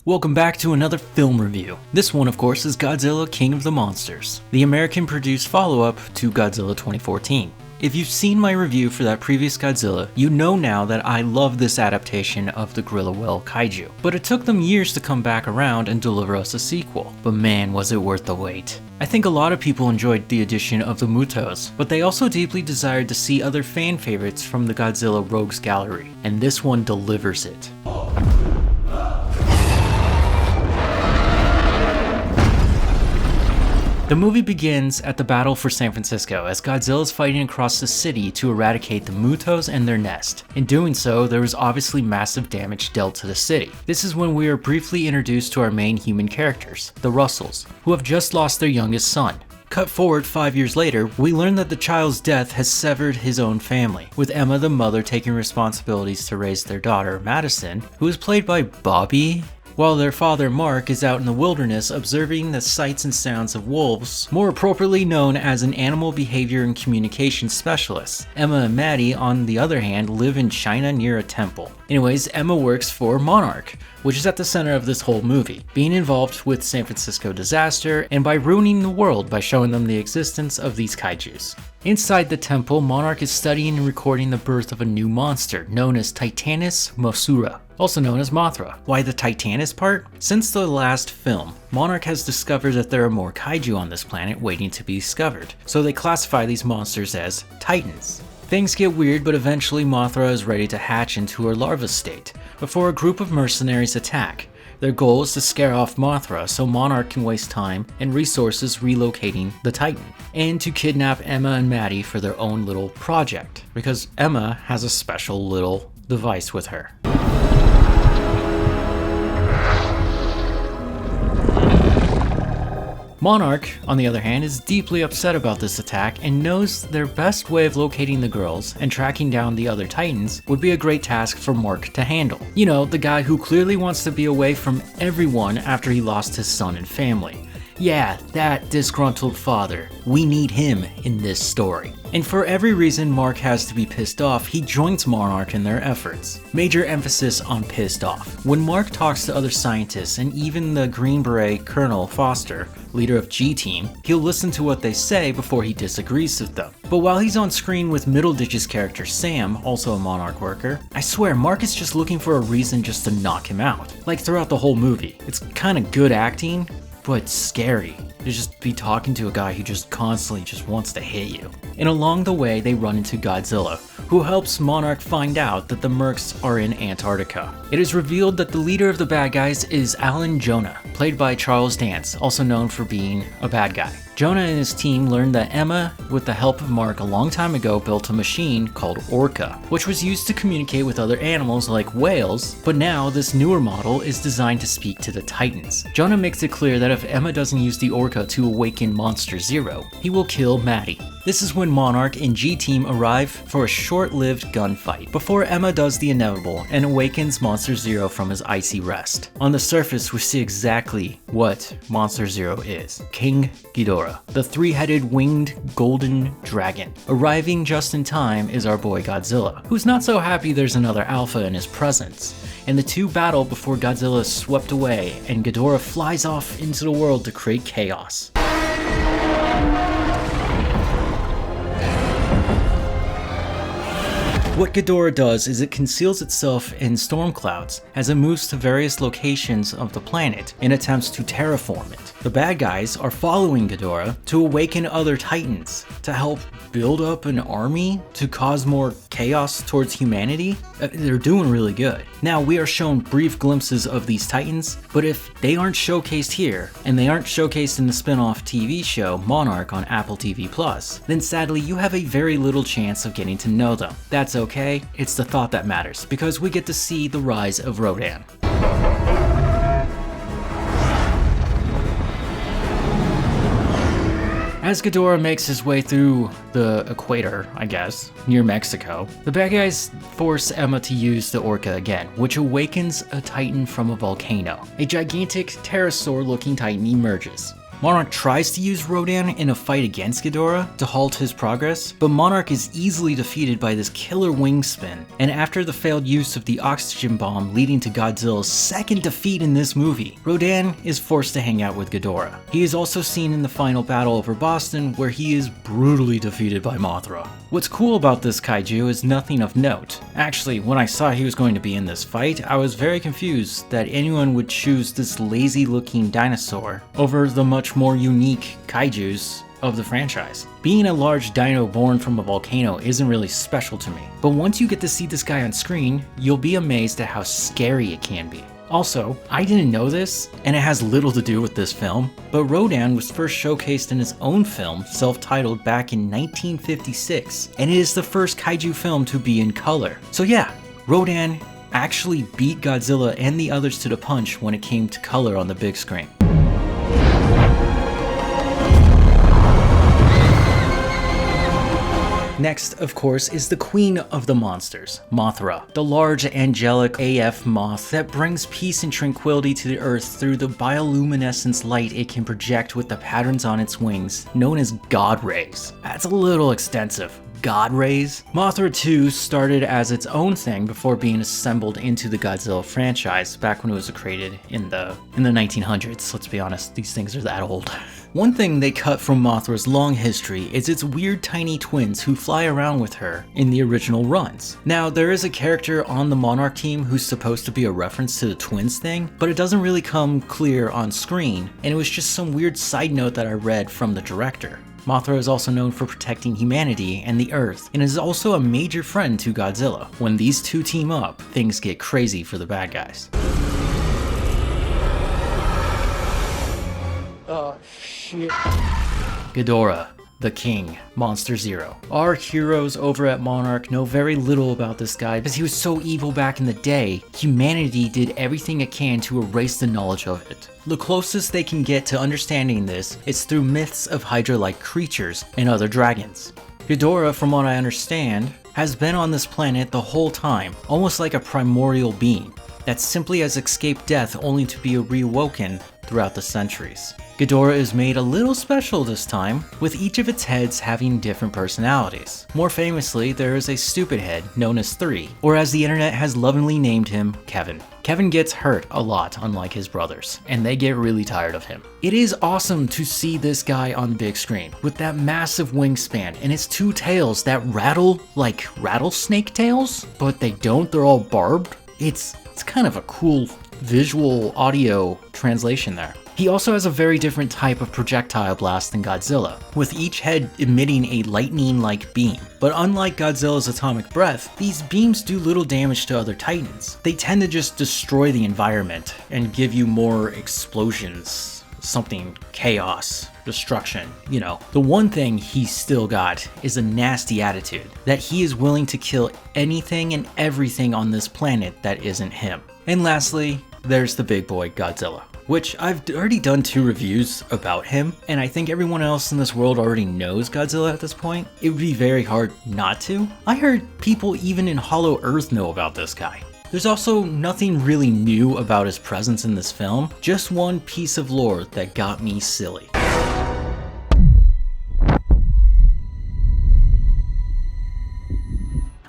Welcome back to another film review. This one, of course, is Godzilla King of the Monsters, the American-produced follow-up to Godzilla 2014. If you've seen my review for that previous Godzilla, you know now that I love this adaptation of the Gorilla Whale kaiju. But it took them years to come back around and deliver us a sequel. But man, was it worth the wait. I think a lot of people enjoyed the addition of the Mutos, but they also deeply desired to see other fan favorites from the Godzilla Rogues Gallery, and this one delivers it. The movie begins at the battle for San Francisco as Godzilla is fighting across the city to eradicate the Mutos and their nest. In doing so, there was obviously massive damage dealt to the city. This is when we are briefly introduced to our main human characters, the Russells, who have just lost their youngest son. Cut forward 5 years later, we learn that the child's death has severed his own family, with Emma the mother taking responsibilities to raise their daughter, Madison, who is played by Bobby, while their father Mark is out in the wilderness observing the sights and sounds of wolves, more appropriately known as an animal behavior and communication specialist. Emma and Maddie, on the other hand, live in China near a temple. Anyways, Emma works for Monarch, which is at the center of this whole movie, being involved with San Francisco disaster and by ruining the world by showing them the existence of these kaijus. Inside the temple, Monarch is studying and recording the birth of a new monster known as Titanus Mosura, also known as Mothra. Why the Titanus part? Since the last film, Monarch has discovered that there are more kaiju on this planet waiting to be discovered, so they classify these monsters as Titans. Things get weird, but eventually Mothra is ready to hatch into her larva state, before a group of mercenaries attack. Their goal is to scare off Mothra so Monarch can waste time and resources relocating the Titan, and to kidnap Emma and Maddie for their own little project, because Emma has a special little device with her. Monarch, on the other hand, is deeply upset about this attack and knows their best way of locating the girls and tracking down the other Titans would be a great task for Mark to handle. You know, the guy who clearly wants to be away from everyone after he lost his son and family. Yeah, that disgruntled father. We need him in this story. And for every reason Mark has to be pissed off, he joins Monarch in their efforts. Major emphasis on pissed off. When Mark talks to other scientists and even the Green Beret Colonel Foster, leader of G-Team, he'll listen to what they say before he disagrees with them. But while he's on screen with Middleditch's character Sam, also a Monarch worker, I swear Mark is just looking for a reason just to knock him out. Like throughout the whole movie. It's kinda good acting, but scary to just be talking to a guy who just constantly just wants to hit you. And along the way, they run into Godzilla, who helps Monarch find out that the Mercs are in Antarctica. It is revealed that the leader of the bad guys is Alan Jonah, played by Charles Dance, also known for being a bad guy. Jonah and his team learned that Emma, with the help of Mark a long time ago, built a machine called Orca, which was used to communicate with other animals like whales, but now this newer model is designed to speak to the Titans. Jonah makes it clear that if Emma doesn't use the Orca to awaken Monster Zero, he will kill Maddie. This is when Monarch and G-Team arrive for a short-lived gunfight, before Emma does the inevitable and awakens Monster Zero from his icy rest. On the surface, we see exactly what Monster Zero is: King Ghidorah, the three-headed winged golden dragon. Arriving just in time is our boy Godzilla, who's not so happy there's another alpha in his presence. And the two battle before Godzilla is swept away and Ghidorah flies off into the world to create chaos. What Ghidorah does is it conceals itself in storm clouds as it moves to various locations of the planet and attempts to terraform it. The bad guys are following Ghidorah to awaken other Titans, to help build up an army to cause more chaos towards humanity. They're doing really good. Now, we are shown brief glimpses of these Titans, but if they aren't showcased here, and they aren't showcased in the spin-off TV show Monarch on Apple TV+, then sadly you have a very little chance of getting to know them. That's okay, it's the thought that matters, because we get to see the rise of Rodan. As Ghidorah makes his way through the equator, I guess, near Mexico, the bad guys force Emma to use the Orca again, which awakens a Titan from a volcano. A gigantic pterosaur-looking Titan emerges. Monarch tries to use Rodan in a fight against Ghidorah to halt his progress, but Monarch is easily defeated by this killer wing spin, and after the failed use of the oxygen bomb leading to Godzilla's second defeat in this movie, Rodan is forced to hang out with Ghidorah. He is also seen in the final battle over Boston, where he is brutally defeated by Mothra. What's cool about this kaiju is nothing of note. Actually, when I saw he was going to be in this fight, I was very confused that anyone would choose this lazy looking dinosaur over the much more unique kaijus of the franchise. Being a large dino born from a volcano isn't really special to me, but once you get to see this guy on screen, you'll be amazed at how scary it can be. Also, I didn't know this, and it has little to do with this film, but Rodan was first showcased in his own film, self-titled, back in 1956, and it is the first kaiju film to be in color. So yeah, Rodan actually beat Godzilla and the others to the punch when it came to color on the big screen. Next, of course, is the queen of the monsters, Mothra, the large angelic AF moth that brings peace and tranquility to the earth through the bioluminescence light it can project with the patterns on its wings, known as God rays. That's a little extensive. God rays? Mothra 2 started as its own thing before being assembled into the Godzilla franchise back when it was created in the 1900s. Let's be honest, these things are that old. One thing they cut from Mothra's long history is its weird tiny twins who fly around with her in the original runs. Now, there is a character on the Monarch team who's supposed to be a reference to the twins thing, but it doesn't really come clear on screen, and it was just some weird side note that I read from the director. Mothra is also known for protecting humanity and the Earth, and is also a major friend to Godzilla. When these two team up, things get crazy for the bad guys. Oh, shit. Ghidorah, the King, Monster Zero. Our heroes over at Monarch know very little about this guy because he was so evil back in the day, humanity did everything it can to erase the knowledge of it. The closest they can get to understanding this is through myths of Hydra-like creatures and other dragons. Ghidorah, from what I understand, has been on this planet the whole time, almost like a primordial being that simply has escaped death only to be reawoken throughout the centuries. Ghidorah is made a little special this time, with each of its heads having different personalities. More famously, there is a stupid head known as 3, or as the internet has lovingly named him, Kevin. Kevin gets hurt a lot, unlike his brothers, and they get really tired of him. It is awesome to see this guy on the big screen, with that massive wingspan and his 2 tails that rattle like rattlesnake tails, but they don't, they're all barbed. It's kind of a cool visual audio translation there. He also has a very different type of projectile blast than Godzilla, with each head emitting a lightning-like beam. But unlike Godzilla's atomic breath, these beams do little damage to other titans. They tend to just destroy the environment and give you more explosions, something chaos, destruction, you know. The one thing he's still got is a nasty attitude, that he is willing to kill anything and everything on this planet that isn't him. And lastly, there's the big boy Godzilla, which I've already done 2 reviews about him, and I think everyone else in this world already knows Godzilla at this point. It would be very hard not to. I heard people even in Hollow Earth know about this guy. There's also nothing really new about his presence in this film, just one piece of lore that got me silly.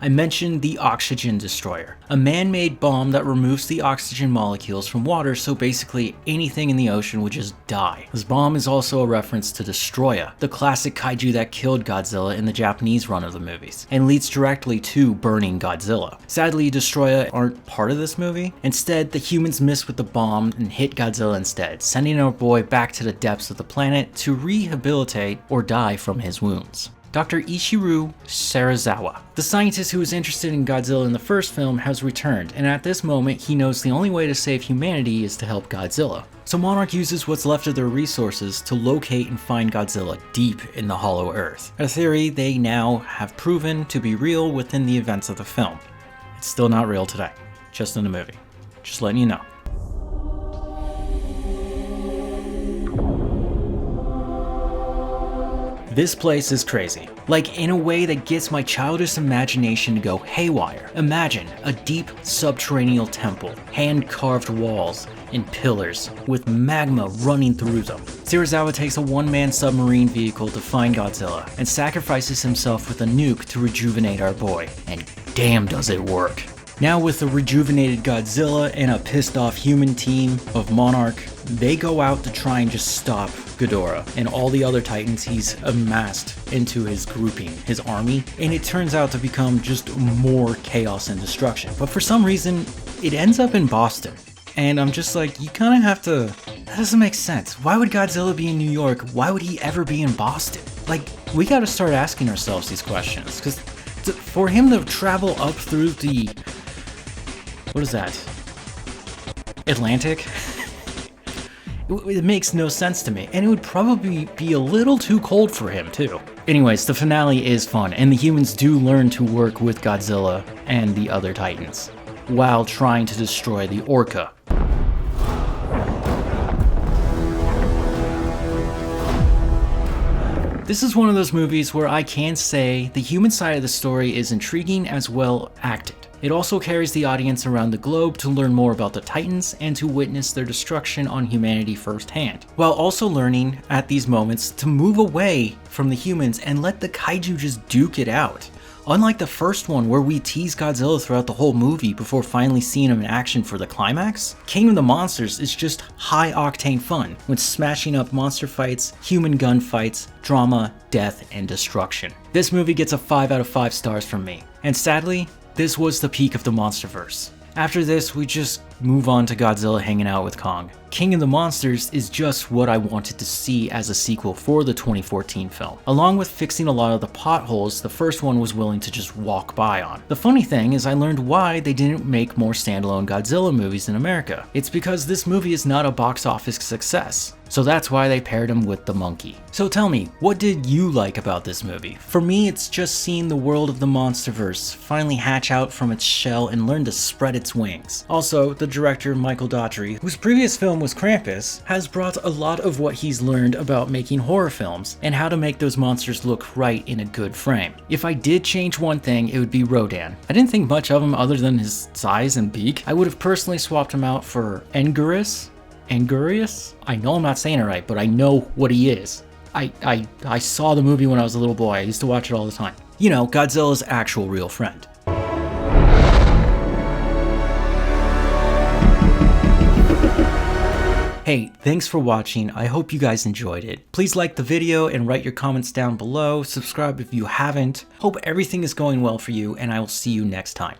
I mentioned the Oxygen Destroyer, a man-made bomb that removes the oxygen molecules from water, so basically anything in the ocean would just die. This bomb is also a reference to Destroya, the classic kaiju that killed Godzilla in the Japanese run of the movies, and leads directly to burning Godzilla. Sadly, Destroya aren't part of this movie. Instead, the humans miss with the bomb and hit Godzilla instead, sending our boy back to the depths of the planet to rehabilitate or die from his wounds. Dr. Ishiru Serizawa, the scientist who was interested in Godzilla in the first film, has returned, and at this moment he knows the only way to save humanity is to help Godzilla. So Monarch uses what's left of their resources to locate and find Godzilla deep in the Hollow Earth, a theory they now have proven to be real within the events of the film. It's still not real today, just in the movie. Just letting you know. This place is crazy. Like, in a way that gets my childish imagination to go haywire. Imagine a deep subterranean temple, hand-carved walls, and pillars, with magma running through them. Serizawa takes a one-man submarine vehicle to find Godzilla, and sacrifices himself with a nuke to rejuvenate our boy. And damn does it work. Now with a rejuvenated Godzilla and a pissed off human team of Monarch, they go out to try and just stop Ghidorah and all the other titans he's amassed into his grouping, his army, and it turns out to become just more chaos and destruction. But for some reason, it ends up in Boston. And I'm just like, you kind of have to, that doesn't make sense. Why would Godzilla be in New York? Why would he ever be in Boston? Like, we gotta start asking ourselves these questions, because for him to travel up through the, what is that? Atlantic? It makes no sense to me, and it would probably be a little too cold for him too. Anyways, the finale is fun, and the humans do learn to work with Godzilla and the other titans, while trying to destroy the Orca. This is one of those movies where I can say the human side of the story is intriguing as well acted. It also carries the audience around the globe to learn more about the Titans and to witness their destruction on humanity firsthand, while also learning at these moments to move away from the humans and let the kaiju just duke it out. Unlike the first one where we tease Godzilla throughout the whole movie before finally seeing him in action for the climax, King of the Monsters is just high-octane fun with smashing up monster fights, human gunfights, drama, death, and destruction. This movie gets a 5 out of 5 stars from me, and sadly, this was the peak of the Monsterverse. After this, we just move on to Godzilla hanging out with Kong. King of the Monsters is just what I wanted to see as a sequel for the 2014 film. Along with fixing a lot of the potholes the first one was willing to just walk by on. The funny thing is I learned why they didn't make more standalone Godzilla movies in America. It's because this movie is not a box office success. So that's why they paired him with the monkey. So tell me, what did you like about this movie? For me, it's just seeing the world of the Monsterverse finally hatch out from its shell and learn to spread its wings. Also, the director Michael Dougherty, whose previous film was Krampus, has brought a lot of what he's learned about making horror films and how to make those monsters look right in a good frame. If I did change one thing, it would be Rodan. I didn't think much of him other than his size and beak. I would have personally swapped him out for Angurius? I know I'm not saying it right, but I know what he is. I saw the movie when I was a little boy. I used to watch it all the time. You know, Godzilla's actual real friend. Hey, thanks for watching. I hope you guys enjoyed it. Please like the video and write your comments down below. Subscribe if you haven't. Hope everything is going well for you, and I will see you next time.